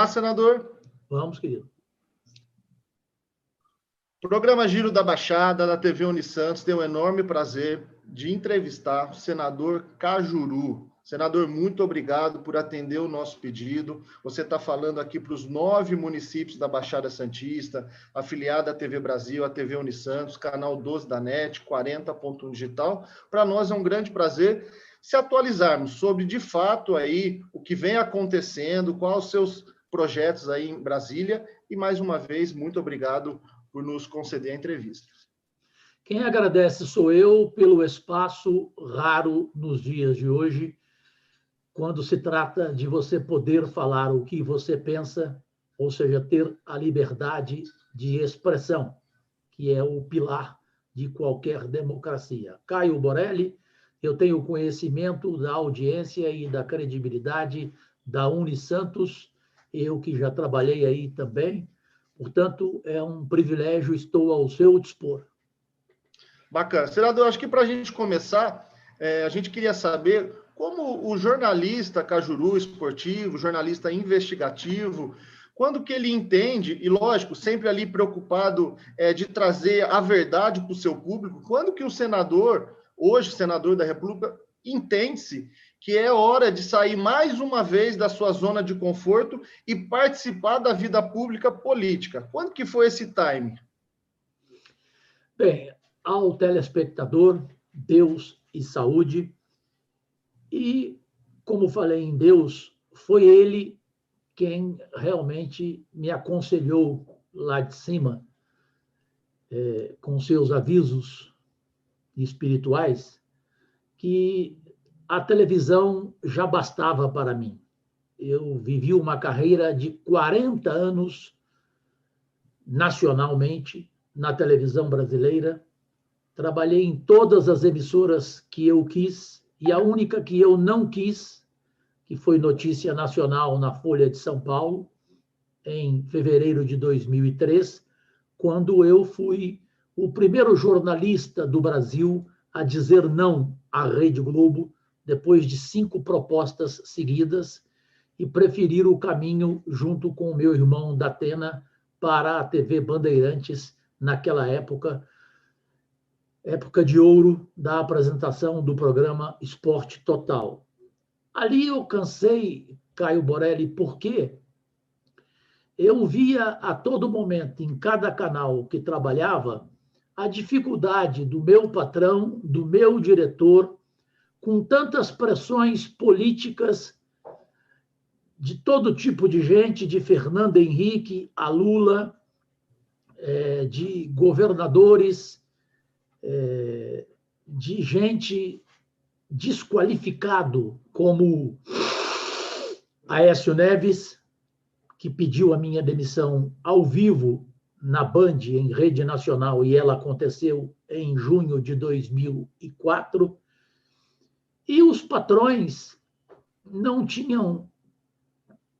Senador. Vamos, querido. Programa Giro da Baixada, da TV Unisantos, tem o enorme prazer de entrevistar o senador Cajuru. Senador, muito obrigado por atender o nosso pedido. Você está falando aqui para os 9 municípios da Baixada Santista, afiliada à TV Brasil, à TV Unisantos, canal 12 da NET, 40.1 Digital. Para nós é um grande prazer se atualizarmos sobre, de fato, aí o que vem acontecendo, quais os seus projetos aí em Brasília. E, mais uma vez, muito obrigado por nos conceder a entrevista. Quem agradece sou eu pelo espaço raro nos dias de hoje, quando se trata de você poder falar o que você pensa, ou seja, ter a liberdade de expressão, que é o pilar de qualquer democracia. Caio Borelli, eu tenho conhecimento da audiência e da credibilidade da Unisantos, eu que já trabalhei aí também, portanto, é um privilégio, estou ao seu dispor. Bacana. Senador, acho que para a gente começar, a gente queria saber como o jornalista Cajuru esportivo, jornalista investigativo, quando que ele entende, e lógico, sempre ali preocupado de trazer a verdade para o seu público, quando que o senador, hoje senador da República, entende-se que é hora de sair mais uma vez da sua zona de conforto e participar da vida pública política. Quando que foi esse time? Bem, ao telespectador, Deus e saúde. E, como falei em Deus, foi ele quem realmente me aconselhou lá de cima, com seus avisos espirituais, que a televisão já bastava para mim. Eu vivi uma carreira de 40 anos nacionalmente na televisão brasileira, trabalhei em todas as emissoras que eu quis, e a única que eu não quis, que foi notícia nacional na Folha de São Paulo, em fevereiro de 2003, quando eu fui o primeiro jornalista do Brasil a dizer não à Rede Globo, depois de 5 propostas seguidas, e preferir o caminho, junto com o meu irmão Datena, para a TV Bandeirantes, naquela época de ouro da apresentação do programa Esporte Total. Ali eu cansei, Caio Borelli, porque eu via a todo momento, em cada canal que trabalhava, a dificuldade do meu patrão, do meu diretor, com tantas pressões políticas de todo tipo de gente, de Fernando Henrique a Lula, de governadores, de gente desqualificado, como Aécio Neves, que pediu a minha demissão ao vivo na Band, em rede nacional, e ela aconteceu em junho de 2004. E os patrões não tinham,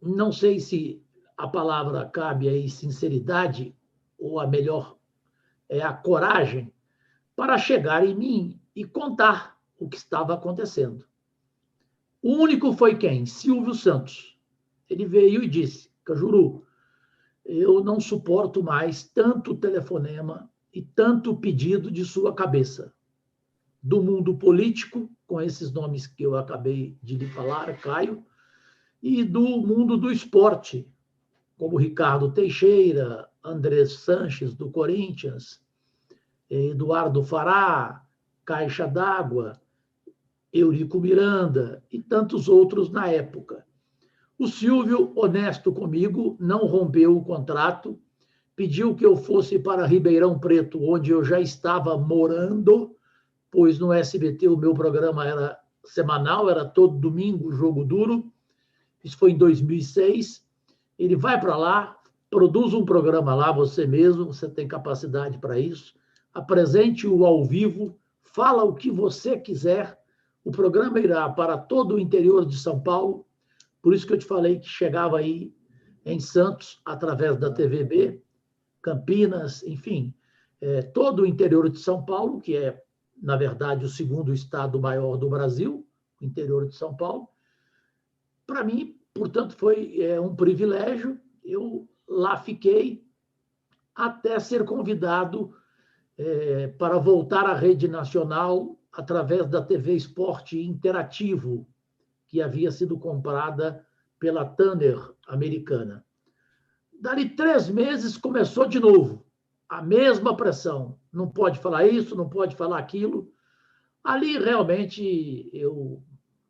não sei se a palavra cabe aí, sinceridade, ou a melhor é a coragem, para chegar em mim e contar o que estava acontecendo. O único foi quem? Silvio Santos. Ele veio e disse: Cajuru, eu não suporto mais tanto telefonema e tanto pedido de sua cabeça. Do mundo político, com esses nomes que eu acabei de lhe falar, Caio, e do mundo do esporte, como Ricardo Teixeira, André Sanches, do Corinthians, Eduardo Fará, Caixa d'Água, Eurico Miranda e tantos outros na época. O Silvio, honesto comigo, não rompeu o contrato, pediu que eu fosse para Ribeirão Preto, onde eu já estava morando, pois no SBT o meu programa era semanal, era todo domingo, Jogo Duro. Isso foi em 2006. Ele vai para lá, produz um programa lá, você mesmo, você tem capacidade para isso, apresente-o ao vivo, fala o que você quiser, o programa irá para todo o interior de São Paulo, por isso que eu te falei que chegava aí em Santos, através da TVB, Campinas, enfim, todo o interior de São Paulo, que é, na verdade, o segundo estado maior do Brasil, o interior de São Paulo, para mim portanto, foi um privilégio. Eu lá fiquei até ser convidado para voltar à rede nacional através da TV Esporte Interativo, que havia sido comprada pela Turner americana. Dali 3 meses começou de novo, a mesma pressão. Não pode falar isso, não pode falar aquilo. Ali realmente eu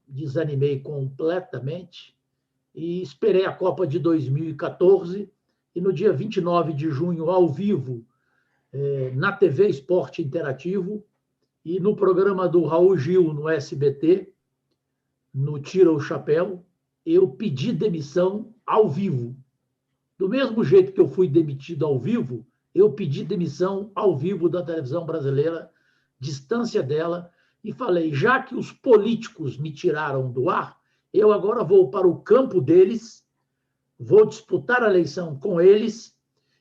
desanimei completamente e esperei a Copa de 2014 e no dia 29 de junho, ao vivo, na TV Esporte Interativo e no programa do Raul Gil no SBT, no Tira o Chapéu, eu pedi demissão ao vivo. Do mesmo jeito que eu fui demitido ao vivo, eu pedi demissão ao vivo da televisão brasileira, distância dela, e falei, já que os políticos me tiraram do ar, eu agora vou para o campo deles, vou disputar a eleição com eles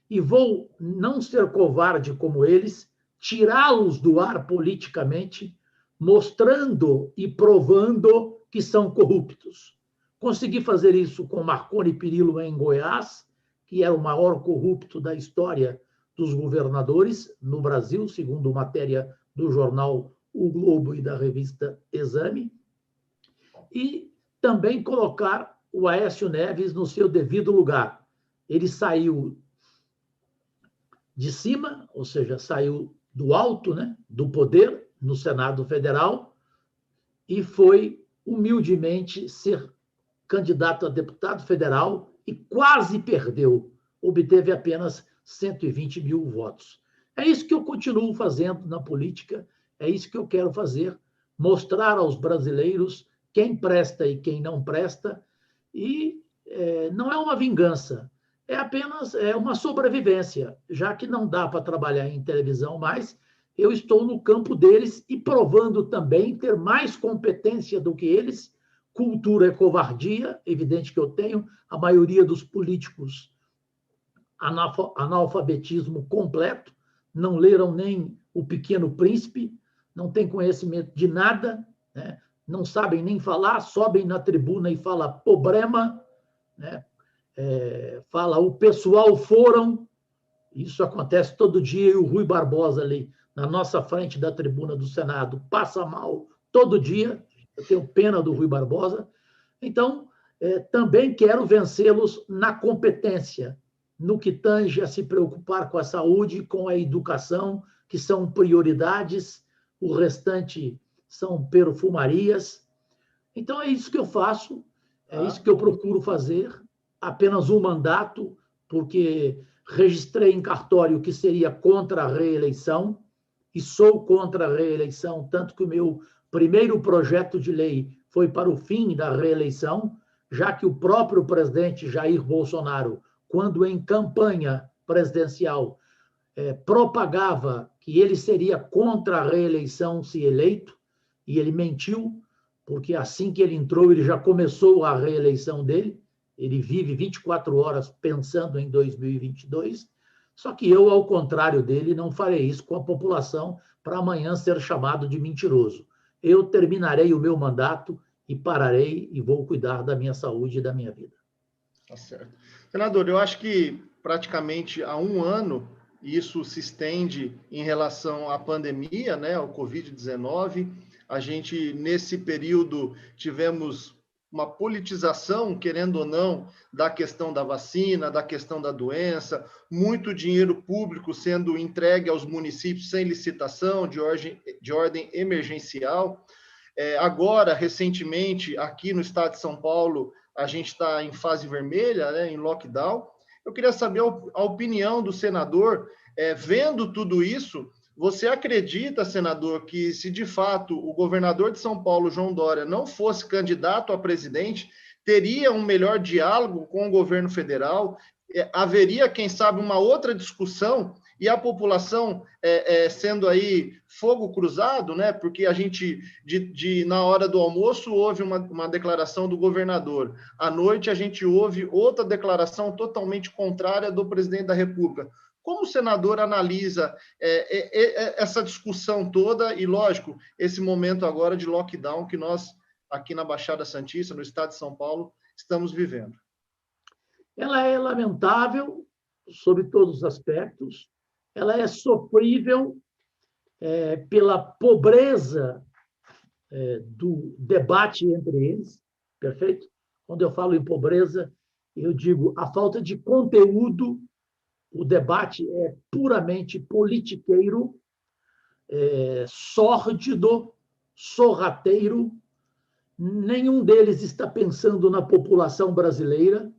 e vou não ser covarde como eles, tirá-los do ar politicamente, mostrando e provando que são corruptos. Consegui fazer isso com Marconi Perillo em Goiás, que era o maior corrupto da história dos governadores no Brasil, segundo matéria do jornal O Globo e da revista Exame, e também colocar o Aécio Neves no seu devido lugar. Ele saiu de cima, ou seja, saiu do alto, né, do poder no Senado Federal e foi humildemente ser candidato a deputado federal e quase perdeu, obteve apenas 120 mil votos. É isso que eu continuo fazendo na política, é isso que eu quero fazer, mostrar aos brasileiros quem presta e quem não presta, e não é uma vingança, é apenas uma sobrevivência, já que não dá para trabalhar em televisão mais, eu estou no campo deles e provando também ter mais competência do que eles. Cultura é covardia, evidente que eu tenho, a maioria dos políticos analfabetismo completo, não leram nem O Pequeno Príncipe, não têm conhecimento de nada, né? Não sabem nem falar, sobem na tribuna e falam problema, né? Fala o pessoal foram, isso acontece todo dia, e o Rui Barbosa ali na nossa frente da tribuna do Senado passa mal todo dia, eu tenho pena do Rui Barbosa, então também quero vencê-los na competência, no que tange a se preocupar com a saúde, com a educação, que são prioridades, o restante são perfumarias. Então, é isso que eu faço, é isso que eu procuro fazer, apenas um mandato, porque registrei em cartório que seria contra a reeleição, e sou contra a reeleição, tanto que o meu primeiro projeto de lei foi para o fim da reeleição, já que o próprio presidente Jair Bolsonaro, quando em campanha presidencial, propagava que ele seria contra a reeleição se eleito, e ele mentiu, porque assim que ele entrou, ele já começou a reeleição dele, ele vive 24 horas pensando em 2022, só que eu, ao contrário dele, não farei isso com a população para amanhã ser chamado de mentiroso. Eu terminarei o meu mandato e pararei e vou cuidar da minha saúde e da minha vida. Tá certo. Senador, eu acho que praticamente há um ano isso se estende em relação à pandemia, né, ao Covid-19. A gente, nesse período, tivemos uma politização, querendo ou não, da questão da vacina, da questão da doença, muito dinheiro público sendo entregue aos municípios sem licitação, de ordem emergencial. Agora, recentemente, aqui no estado de São Paulo, a gente está em fase vermelha, né, em lockdown. Eu queria saber a opinião do senador, vendo tudo isso, você acredita, senador, que se de fato o governador de São Paulo, João Dória, não fosse candidato a presidente, teria um melhor diálogo com o governo federal? Haveria, quem sabe, uma outra discussão e a população sendo aí fogo cruzado, né? Porque a gente, na hora do almoço, houve uma declaração do governador. À noite, a gente ouve outra declaração totalmente contrária do presidente da República. Como o senador analisa essa discussão toda e, lógico, esse momento agora de lockdown que nós, aqui na Baixada Santista, no estado de São Paulo, estamos vivendo? Ela é lamentável sob todos os aspectos, ela é sofrível pela pobreza do debate entre eles, perfeito? Quando eu falo em pobreza, eu digo a falta de conteúdo, o debate é puramente politiqueiro, sórdido, sorrateiro, nenhum deles está pensando na população brasileira,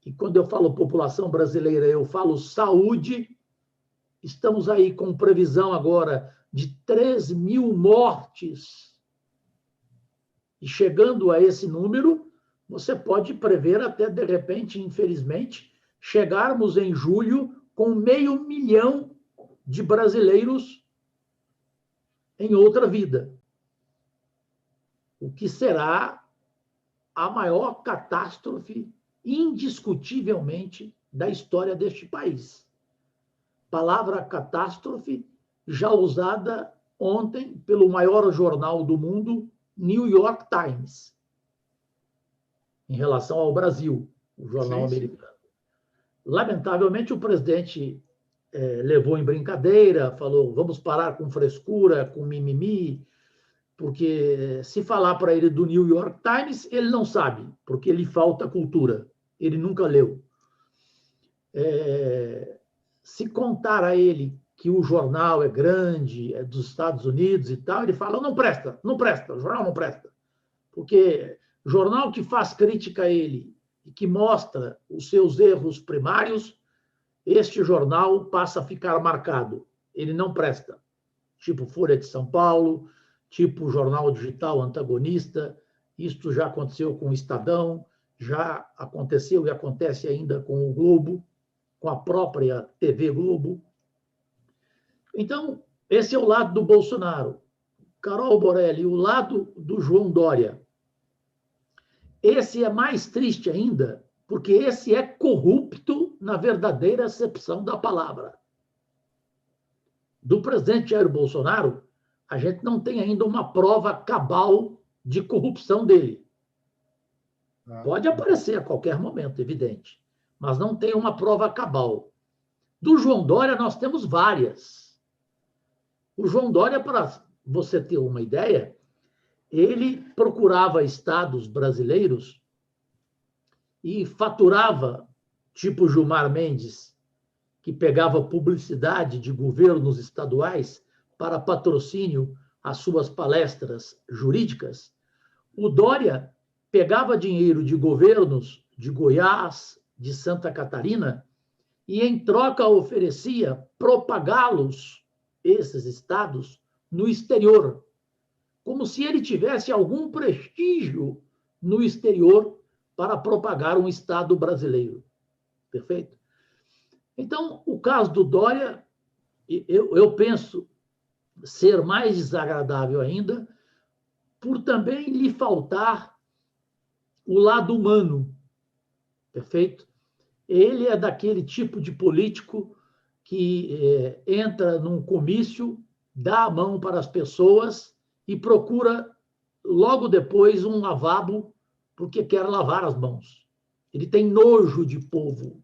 e quando eu falo população brasileira, eu falo saúde. Estamos aí com previsão agora de 3.000 mortes. E chegando a esse número, você pode prever até, de repente, infelizmente, chegarmos em julho com 500.000 de brasileiros em outra vida. O que será a maior catástrofe, indiscutivelmente, da história deste país. Palavra catástrofe já usada ontem pelo maior jornal do mundo, New York Times, em relação ao Brasil, o jornal americano. Lamentavelmente, o presidente levou em brincadeira, falou, vamos parar com frescura, com mimimi, porque se falar para ele do New York Times, ele não sabe, porque lhe falta cultura, ele nunca leu. Se contar a ele que o jornal é grande, é dos Estados Unidos e tal, ele fala, não presta, não presta, o jornal não presta. Porque jornal que faz crítica a ele e que mostra os seus erros primários, este jornal passa a ficar marcado. Ele não presta. Tipo Folha de São Paulo, tipo Jornal Digital Antagonista, isto já aconteceu com o Estadão, já aconteceu e acontece ainda com o Globo, com a própria TV Globo. Então, esse é o lado do Bolsonaro. Carol Borelli, o lado do João Dória. Esse é mais triste ainda, porque esse é corrupto na verdadeira acepção da palavra. Do presidente Jair Bolsonaro, a gente não tem ainda uma prova cabal de corrupção dele. Pode aparecer a qualquer momento, evidente, mas não tem uma prova cabal. Do João Dória, nós temos várias. O João Dória, para você ter uma ideia, ele procurava estados brasileiros e faturava, tipo Gilmar Mendes, que pegava publicidade de governos estaduais para patrocínio às suas palestras jurídicas. O Dória pegava dinheiro de governos de Goiás, de Santa Catarina, e em troca oferecia propagá-los, esses estados, no exterior, como se ele tivesse algum prestígio no exterior para propagar um estado brasileiro. Perfeito? Então, o caso do Dória, eu penso ser mais desagradável ainda, por também lhe faltar o lado humano. Perfeito? Ele é daquele tipo de político que entra num comício, dá a mão para as pessoas e procura, logo depois, um lavabo, porque quer lavar as mãos. Ele tem nojo de povo.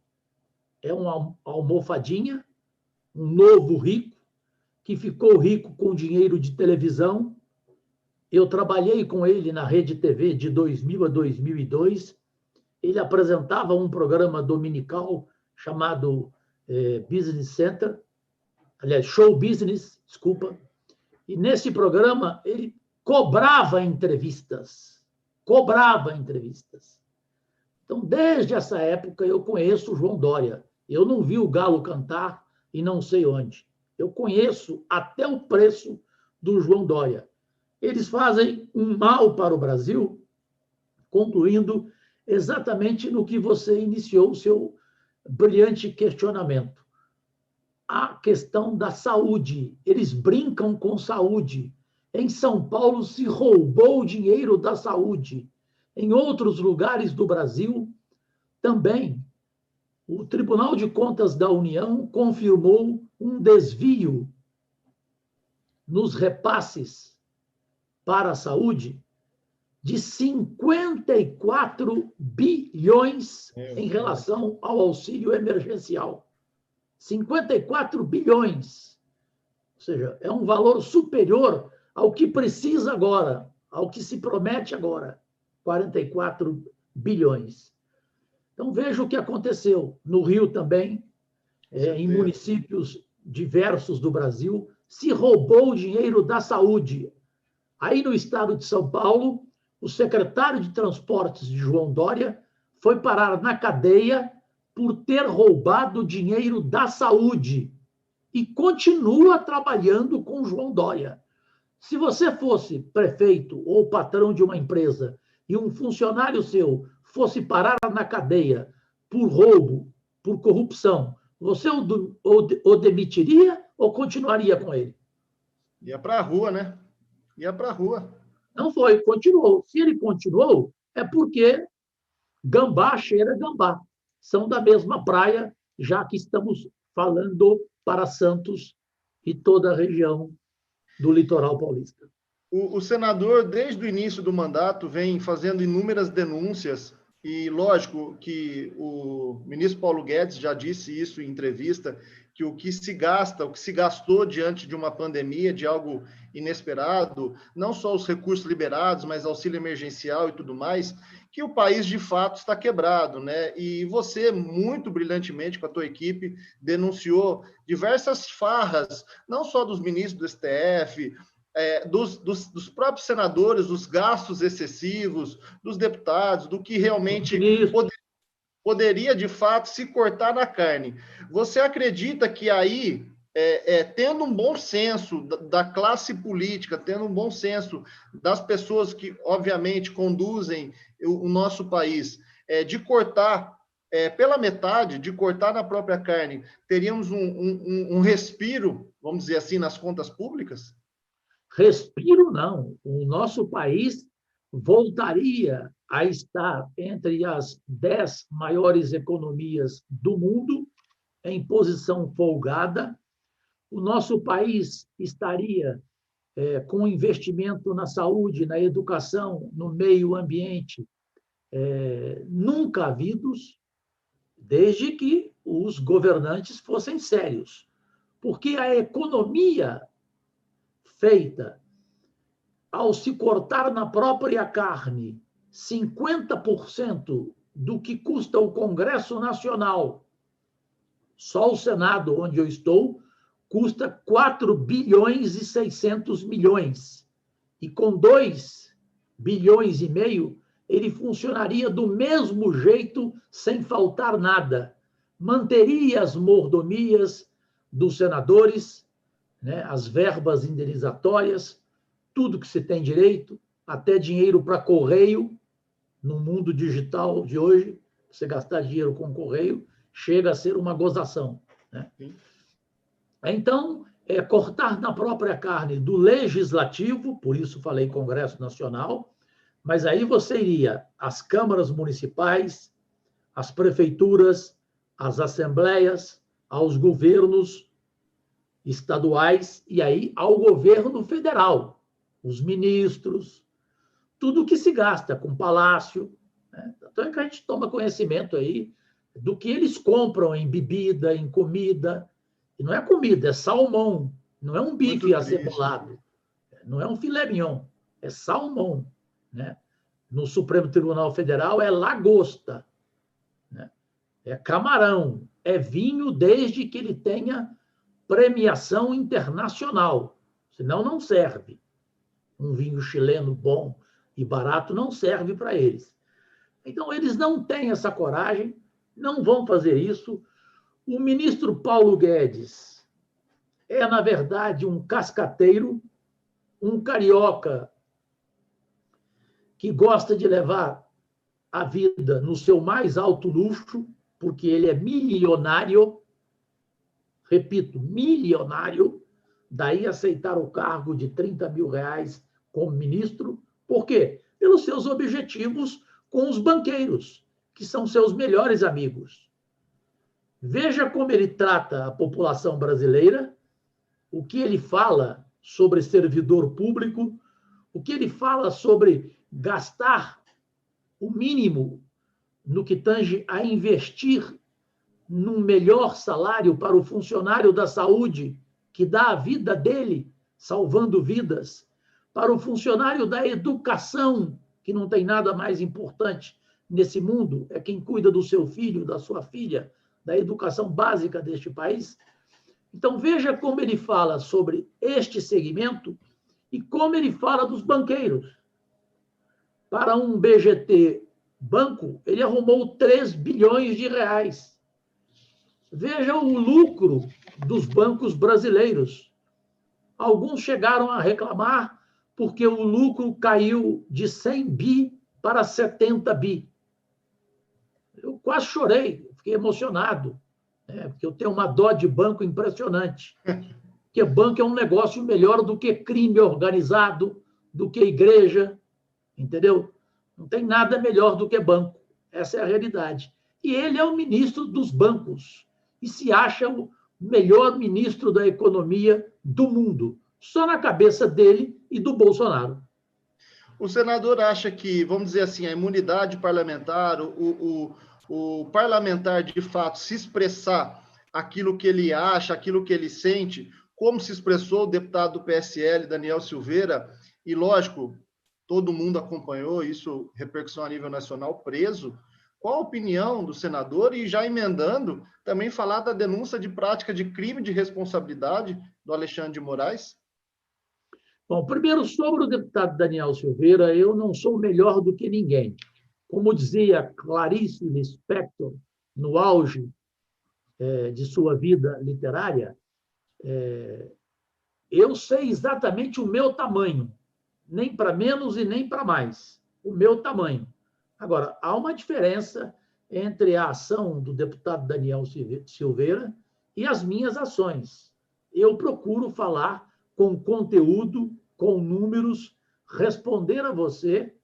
É uma almofadinha, um novo rico, que ficou rico com dinheiro de televisão. Eu trabalhei com ele na Rede TV de 2000 a 2002. Ele apresentava um programa dominical chamado Business Center, aliás, Show Business, desculpa. E nesse programa ele cobrava entrevistas. Cobrava entrevistas. Então, desde essa época, eu conheço o João Dória. Eu não vi o galo cantar e não sei onde. Eu conheço até o preço do João Dória. Eles fazem um mal para o Brasil, concluindo exatamente no que você iniciou o seu brilhante questionamento. A questão da saúde. Eles brincam com saúde. Em São Paulo se roubou o dinheiro da saúde. Em outros lugares do Brasil também. O Tribunal de Contas da União confirmou um desvio nos repasses para a saúde de 54 bilhões em relação ao auxílio emergencial. 54 bilhões. Ou seja, é um valor superior ao que precisa agora, ao que se promete agora. 44 bilhões. Então, veja o que aconteceu no Rio também, em municípios diversos do Brasil, se roubou o dinheiro da saúde. Aí, no estado de São Paulo, o secretário de Transportes de João Dória foi parar na cadeia por ter roubado o dinheiro da saúde e continua trabalhando com João Dória. Se você fosse prefeito ou patrão de uma empresa e um funcionário seu fosse parar na cadeia por roubo, por corrupção, você o demitiria ou continuaria com ele? Ia para a rua, né? Ia para a rua. Não foi, continuou. Se ele continuou, é porque gambá cheira gambá. São da mesma praia, já que estamos falando para Santos e toda a região do litoral paulista. O senador, desde o início do mandato, vem fazendo inúmeras denúncias, e lógico que o ministro Paulo Guedes já disse isso em entrevista, que o que se gasta, o que se gastou diante de uma pandemia, de algo inesperado, não só os recursos liberados, mas auxílio emergencial e tudo mais, que o país de fato está quebrado, né? E você, muito brilhantemente com a tua equipe, denunciou diversas farras, não só dos ministros do STF, dos próprios senadores, dos gastos excessivos, dos deputados, do que realmente poderia, de fato, se cortar na carne. Você acredita que aí, tendo um bom senso da classe política, tendo um bom senso das pessoas que, obviamente, conduzem o nosso país, de cortar pela metade, de cortar na própria carne, teríamos um respiro, vamos dizer assim, nas contas públicas? Respiro não. O nosso país voltaria a estar entre as 10 maiores economias do mundo, em posição folgada. O nosso país estaria com investimento na saúde, na educação, no meio ambiente, nunca havidos, desde que os governantes fossem sérios. Porque a economia feita ao se cortar na própria carne 50% do que custa o Congresso Nacional, só o Senado, onde eu estou, custa 4 bilhões e 600 milhões. E com 2 bilhões e meio, ele funcionaria do mesmo jeito, sem faltar nada. Manteria as mordomias dos senadores, né, as verbas indenizatórias, tudo que se tem direito, até dinheiro para correio, no mundo digital de hoje, você gastar dinheiro com correio, chega a ser uma gozação. Né? Então, cortar na própria carne do legislativo, por isso falei Congresso Nacional, mas aí você iria às câmaras municipais, às prefeituras, às assembleias, aos governos estaduais e aí ao governo federal, os ministros, tudo que se gasta com palácio. Né? Então é que a gente toma conhecimento aí do que eles compram em bebida, em comida. E não é comida, é salmão, não é um bife acebolado, não é um filé mignon, é salmão. Né? No Supremo Tribunal Federal é lagosta, né? É camarão, é vinho desde que ele tenha premiação internacional, senão não serve. Um vinho chileno bom e barato não serve para eles. Então, eles não têm essa coragem, não vão fazer isso. O ministro Paulo Guedes é, na verdade, um cascateiro, um carioca que gosta de levar a vida no seu mais alto luxo, porque ele é milionário, repito, milionário, daí aceitar o cargo de 30 mil reais como ministro. Por quê? Pelos seus objetivos com os banqueiros, que são seus melhores amigos. Veja como ele trata a população brasileira, o que ele fala sobre servidor público, o que ele fala sobre gastar o mínimo no que tange a investir num melhor salário para o funcionário da saúde, que dá a vida dele, salvando vidas, para o funcionário da educação, que não tem nada mais importante nesse mundo, é quem cuida do seu filho, da sua filha, da educação básica deste país. Então, veja como ele fala sobre este segmento e como ele fala dos banqueiros. Para um BGT banco, ele arrumou 3 bilhões de reais. Veja o lucro dos bancos brasileiros. Alguns chegaram a reclamar porque o lucro caiu de 100 bi para 70 bi. Eu quase chorei, fiquei emocionado, né? Porque eu tenho uma dó de banco impressionante. Porque banco é um negócio melhor do que crime organizado, do que igreja, entendeu? Não tem nada melhor do que banco. Essa é a realidade. E ele é o ministro dos bancos e se acha o melhor ministro da economia do mundo, só na cabeça dele e do Bolsonaro. O senador acha que, vamos dizer assim, a imunidade parlamentar, o parlamentar, de fato, se expressar aquilo que ele acha, aquilo que ele sente, como se expressou o deputado do PSL, Daniel Silveira, e, lógico, todo mundo acompanhou isso, repercussão a nível nacional, preso. Qual a opinião do senador? E já emendando, também falar da denúncia de prática de crime de responsabilidade do Alexandre de Moraes? Bom, primeiro, sobre o deputado Daniel Silveira, eu não sou melhor do que ninguém. Como dizia Clarice Lispector, no auge de sua vida literária, eu sei exatamente o meu tamanho, nem para menos e nem para mais, o meu tamanho. Agora, há uma diferença entre a ação do deputado Daniel Silveira e as minhas ações. Eu procuro falar com conteúdo, com números, responder a você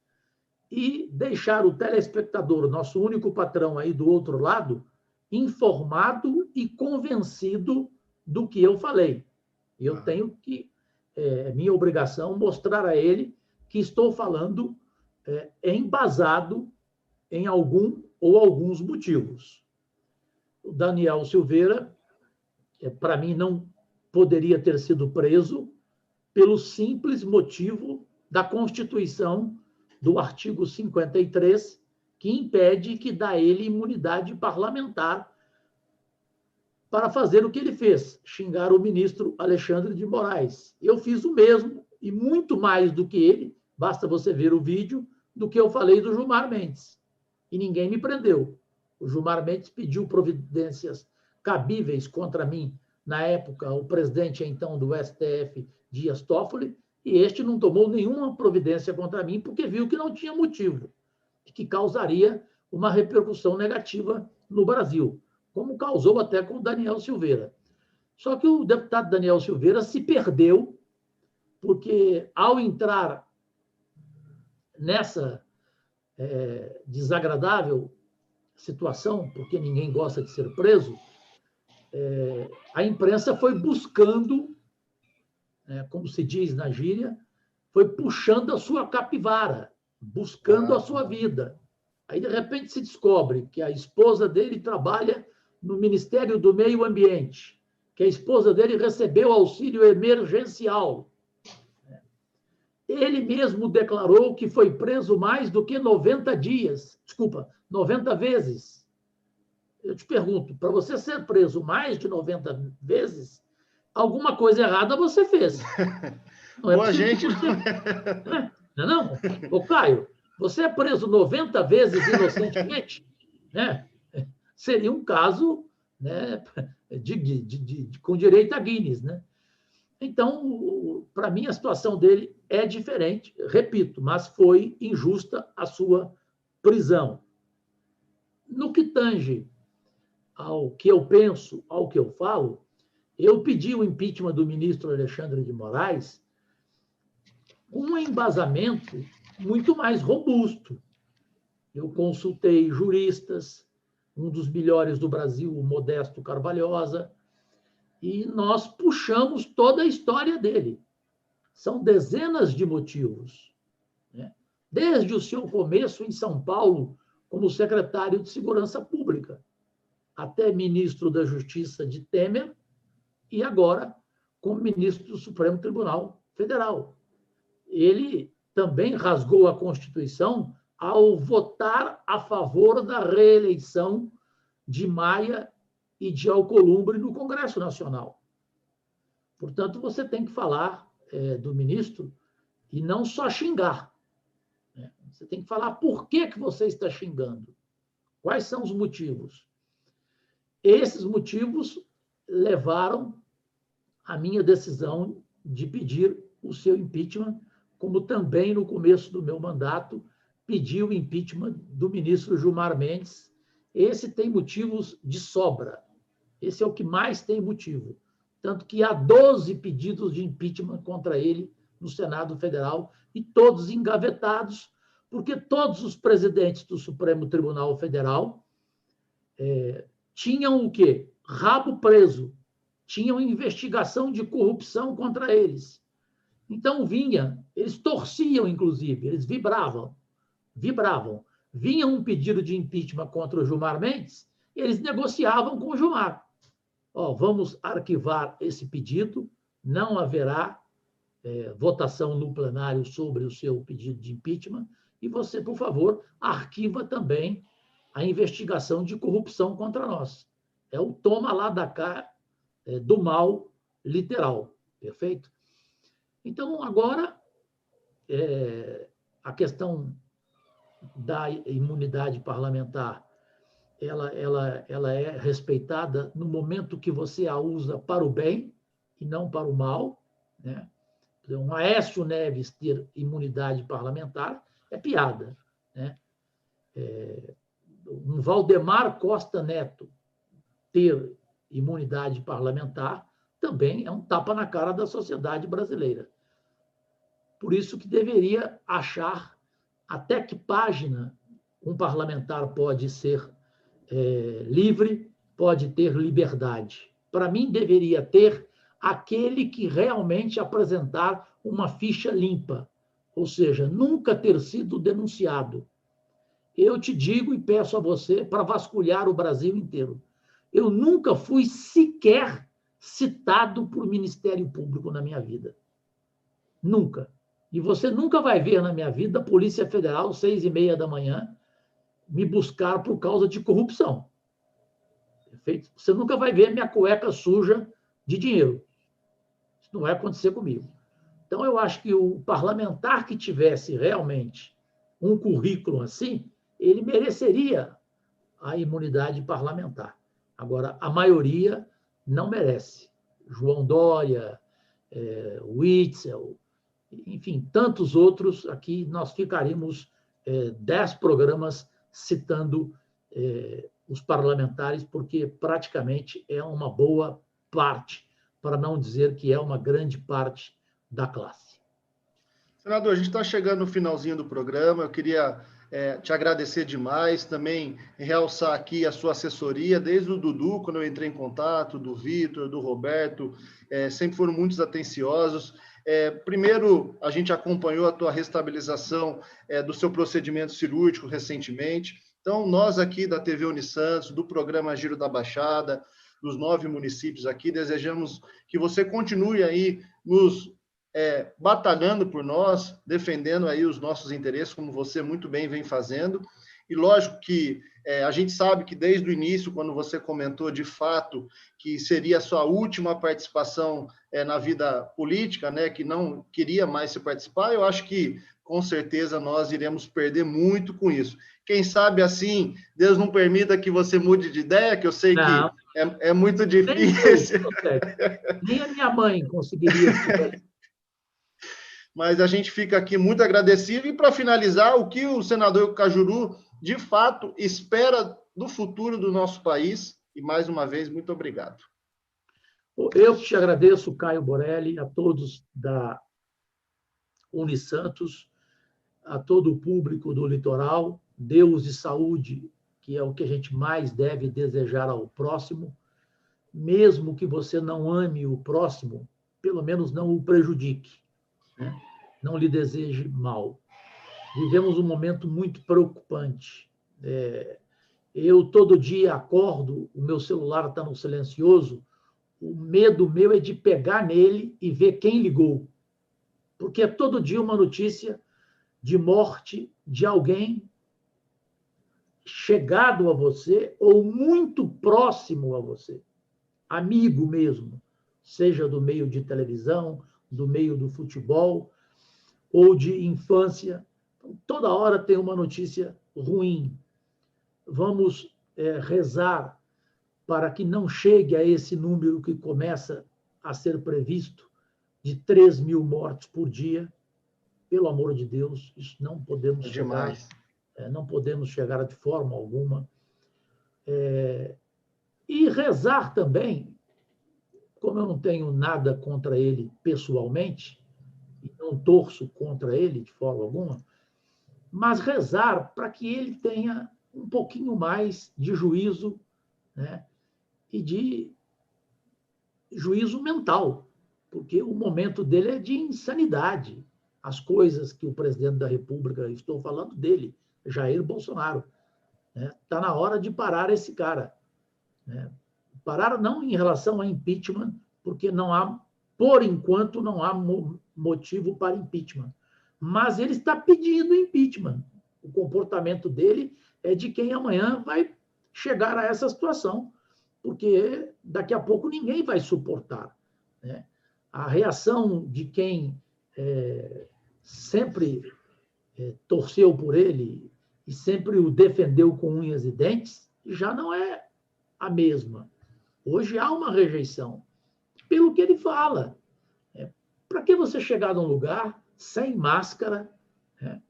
e deixar o telespectador, nosso único patrão aí do outro lado, informado e convencido do que eu falei. Eu tenho que, é minha obrigação, mostrar a ele que estou falando embasado em algum ou alguns motivos. O Daniel Silveira, para mim, não poderia ter sido preso pelo simples motivo da Constituição, do artigo 53, que impede, que dá a ele imunidade parlamentar para fazer o que ele fez, xingar o ministro Alexandre de Moraes. Eu fiz o mesmo, e muito mais do que ele, basta você ver o vídeo, do que eu falei do Gilmar Mendes. E ninguém me prendeu. O Gilmar Mendes pediu providências cabíveis contra mim, na época, o presidente, então, do STF, Dias Toffoli, e este não tomou nenhuma providência contra mim, porque viu que não tinha motivo, e que causaria uma repercussão negativa no Brasil, como causou até com o Daniel Silveira. Só que o deputado Daniel Silveira se perdeu, porque, ao entrar nessa desagradável situação, porque ninguém gosta de ser preso, a imprensa foi buscando, como se diz na gíria, foi puxando a sua capivara, buscando a sua vida. Aí, de repente, se descobre que a esposa dele trabalha no Ministério do Meio Ambiente, que a esposa dele recebeu auxílio emergencial. Ele mesmo declarou que foi preso mais do que 90 vezes. Eu te pergunto, para você ser preso mais de 90 vezes, alguma coisa errada você fez. Não é possível você... Não? Ô, Caio, você é preso 90 vezes inocentemente? Né? Seria um caso, né, com direito a Guinness. Né? Então, para mim, a situação dele é diferente, repito, mas foi injusta a sua prisão. No que tange ao que eu penso, ao que eu falo, eu pedi o impeachment do ministro Alexandre de Moraes com um embasamento muito mais robusto. Eu consultei juristas, um dos melhores do Brasil, o Modesto Carvalhosa, e nós puxamos toda a história dele. São dezenas de motivos, né? desde o seu começo em São Paulo, como secretário de Segurança Pública, até ministro da Justiça de Temer e agora como ministro do Supremo Tribunal Federal. Ele também rasgou a Constituição ao votar a favor da reeleição de Maia e de Alcolumbre no Congresso Nacional. Portanto, você tem que falar do ministro e não só xingar. Né? Você tem que falar por que você está xingando. Quais são os motivos? Esses motivos levaram a minha decisão de pedir o seu impeachment, como também no começo do meu mandato pedi o impeachment do ministro Gilmar Mendes. Esse tem motivos de sobra. Esse é o que mais tem motivo. Tanto que há 12 pedidos de impeachment contra ele no Senado Federal e todos engavetados, porque todos os presidentes do Supremo Tribunal Federal tinham o quê? Rabo preso. Tinham investigação de corrupção contra eles. Então eles torciam, inclusive, eles vibravam. Vinha um pedido de impeachment contra o Gilmar Mendes, eles negociavam com o Gilmar. Vamos arquivar esse pedido, não haverá votação no plenário sobre o seu pedido de impeachment, e você, por favor, arquiva também a investigação de corrupção contra nós. É o toma lá da cá do mal literal, perfeito? Então, agora, a questão da imunidade parlamentar, ela é respeitada no momento que você a usa para o bem e não para o mal, né? Um Aécio Neves ter imunidade parlamentar é piada, né? Um Valdemar Costa Neto ter imunidade parlamentar também é um tapa na cara da sociedade brasileira. Por isso que deveria achar até que página um parlamentar pode ser livre, pode ter liberdade. Para mim, deveria ter aquele que realmente apresentar uma ficha limpa, ou seja, nunca ter sido denunciado. Eu te digo e peço a você para vasculhar o Brasil inteiro. Eu nunca fui sequer citado por Ministério Público na minha vida. Nunca. E você nunca vai ver na minha vida a Polícia Federal, 6h30 da manhã, me buscar por causa de corrupção. Perfeito? Você nunca vai ver minha cueca suja de dinheiro. Isso não vai acontecer comigo. Então, eu acho que o parlamentar que tivesse realmente um currículo assim, ele mereceria a imunidade parlamentar. Agora, a maioria não merece. João Dória, Witzel, enfim, tantos outros. Aqui nós ficaríamos 10 programas citando os parlamentares, porque praticamente é uma boa parte, para não dizer que é uma grande parte da classe. Senador, a gente está chegando no finalzinho do programa. Eu queria te agradecer demais, também realçar aqui a sua assessoria, desde o Dudu, quando eu entrei em contato, do Vitor, do Roberto, sempre foram muito atenciosos. Primeiro, a gente acompanhou a tua restabilização do seu procedimento cirúrgico recentemente. Então, nós aqui da TV Unisantos, do programa Giro da Baixada, dos 9 municípios aqui, desejamos que você continue aí nos batalhando por nós, defendendo aí os nossos interesses, como você muito bem vem fazendo. E lógico que a gente sabe que desde o início, quando você comentou de fato que seria a sua última participação na vida política, né, que não queria mais se participar, eu acho que com certeza nós iremos perder muito com isso. Quem sabe assim, Deus não permita que você mude de ideia, que eu sei que é muito difícil. Nem a minha mãe conseguiria. Mas a gente fica aqui muito agradecido. E para finalizar, o que o senador Cajuru de fato espera do futuro do nosso país? E mais uma vez, muito obrigado. Eu te agradeço, Caio Borelli, a todos da Unisantos, a todo o público do litoral, Deus e saúde, que é o que a gente mais deve desejar ao próximo, mesmo que você não ame o próximo, pelo menos não o prejudique, né? Não lhe deseje mal. vivemos um momento muito preocupante. Eu, todo dia, acordo, o meu celular está no silencioso, o medo meu é de pegar nele e ver quem ligou. Porque é todo dia uma notícia de morte de alguém chegado a você ou muito próximo a você, amigo mesmo, seja do meio de televisão, do meio do futebol ou de infância. Toda hora tem uma notícia ruim. Vamos rezar para que não chegue a esse número que começa a ser previsto de 3.000 mortes por dia. Pelo amor de Deus, isso não podemos chegar. Não podemos chegar de forma alguma. E rezar também, como eu não tenho nada contra ele pessoalmente, e não torço contra ele de forma alguma, mas rezar para que ele tenha um pouquinho mais de juízo, né? E de juízo mental, porque o momento dele é de insanidade. As coisas que o presidente da República, estou falando dele, Jair Bolsonaro, né? Está na hora de parar esse cara, né? Parar não em relação a impeachment, porque não há, por enquanto, não há motivo para impeachment. Mas ele está pedindo impeachment. O comportamento dele é de quem amanhã vai chegar a essa situação, porque daqui a pouco ninguém vai suportar, né? A reação de quem sempre torceu por ele e sempre o defendeu com unhas e dentes já não é a mesma. Hoje há uma rejeição pelo que ele fala. Para que você chegar num lugar sem máscara, né?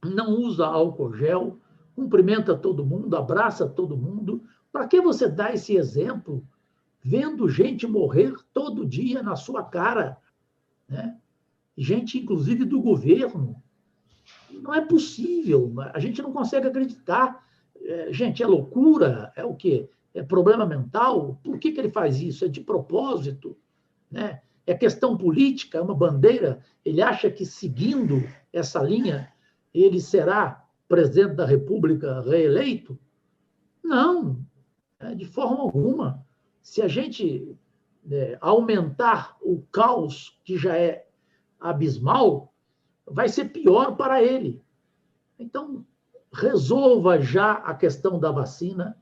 Não usa álcool gel, cumprimenta todo mundo, abraça todo mundo? Para que você dá esse exemplo vendo gente morrer todo dia na sua cara, né? Gente, inclusive, do governo? Não é possível, a gente não consegue acreditar. Gente, é loucura? É o quê? É problema mental? Por que ele faz isso? É de propósito, né? É questão política, é uma bandeira. Ele acha que, seguindo essa linha, ele será presidente da República reeleito? Não, de forma alguma. Se a gente aumentar o caos, que já é abismal, vai ser pior para ele. Então, resolva já a questão da vacina,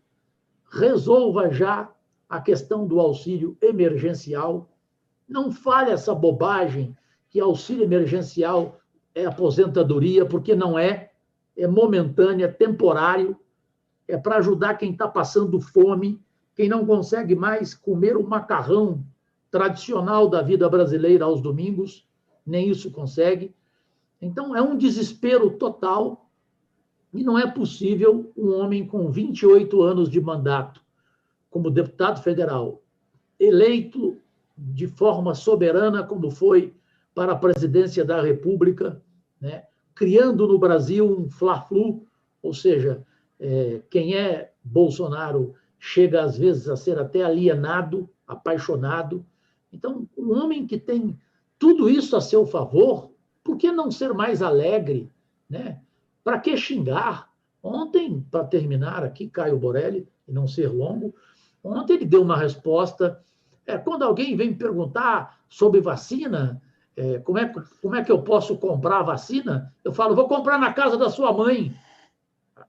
resolva já a questão do auxílio emergencial. Não fale essa bobagem que auxílio emergencial é aposentadoria, porque não é momentânea, é temporário, é para ajudar quem está passando fome, quem não consegue mais comer o macarrão tradicional da vida brasileira aos domingos, nem isso consegue. Então, é um desespero total e não é possível um homem com 28 anos de mandato, como deputado federal, eleito de forma soberana, como foi para a presidência da República, né? Criando no Brasil um fla-flu, ou seja, quem é Bolsonaro chega às vezes a ser até alienado, apaixonado. Então, um homem que tem tudo isso a seu favor, por que não ser mais alegre, né? Para que xingar? Ontem, para terminar aqui, Caio Borelli, e não ser longo, ontem ele deu uma resposta. Quando alguém vem me perguntar sobre vacina, como é que eu posso comprar vacina? Eu falo, vou comprar na casa da sua mãe.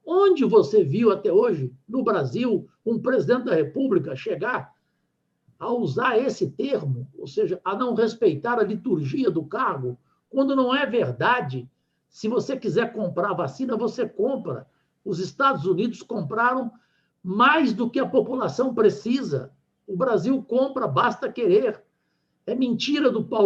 Onde você viu até hoje, no Brasil, um presidente da República chegar a usar esse termo, ou seja, a não respeitar a liturgia do cargo, quando não é verdade? Se você quiser comprar vacina, você compra. Os Estados Unidos compraram mais do que a população precisa. O Brasil compra, basta querer. É mentira do Paulo